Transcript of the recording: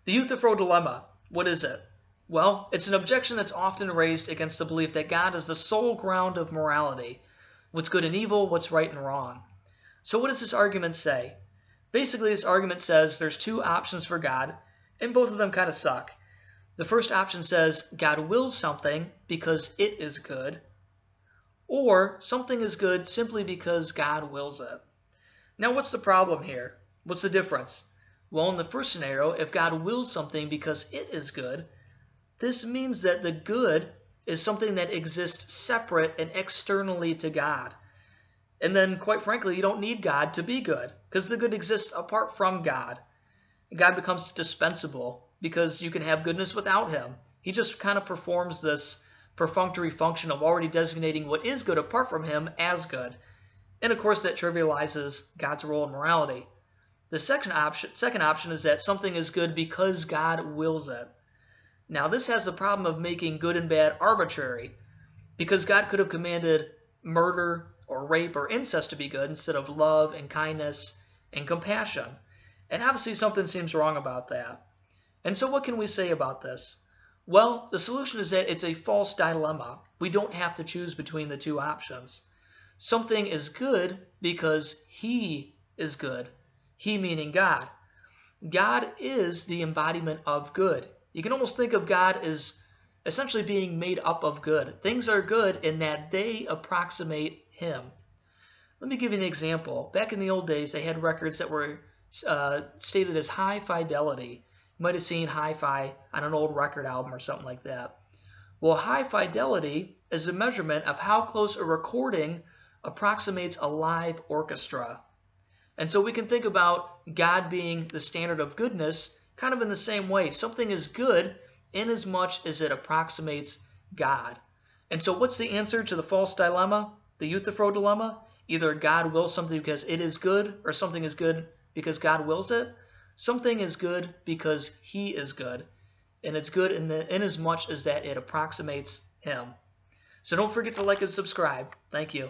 The Euthyphro dilemma. What is it? Well, it's an objection that's often raised against the belief that God is the sole ground of morality. What's good and evil, what's right and wrong. So what does this argument say? Basically, this argument says there's two options for God, and both of them kind of suck. The first option says God wills something because it is good, or something is good simply because God wills it. Now, what's the problem here? What's the difference? Well, in the first scenario, if God wills something because it is good, this means that the good is something that exists separate and externally to God. And then, quite frankly, you don't need God to be good, because the good exists apart from God. God becomes dispensable because you can have goodness without him. He just kind of performs this perfunctory function of already designating what is good apart from him as good. And of course, that trivializes God's role in morality. The second option is that something is good because God wills it. Now, this has the problem of making good and bad arbitrary, because God could have commanded murder or rape or incest to be good instead of love and kindness and compassion. And obviously something seems wrong about that. And so what can we say about this? Well, the solution is that it's a false dilemma. We don't have to choose between the two options. Something is good because he is good. He meaning God. God is the embodiment of good. You can almost think of God as essentially being made up of good. Things are good in that they approximate him. Let me give you an example. Back in the old days, they had records that were stated as high fidelity. You might have seen hi-fi on an old record album or something like that. Well, high fidelity is a measurement of how close a recording approximates a live orchestra. And so we can think about God being the standard of goodness kind of in the same way. Something is good in as much as it approximates God. And so what's the answer to the false dilemma, the Euthyphro dilemma? Either God wills something because it is good, or something is good because God wills it. Something is good because he is good, and it's good in as much as that it approximates him. So don't forget to like and subscribe. Thank you.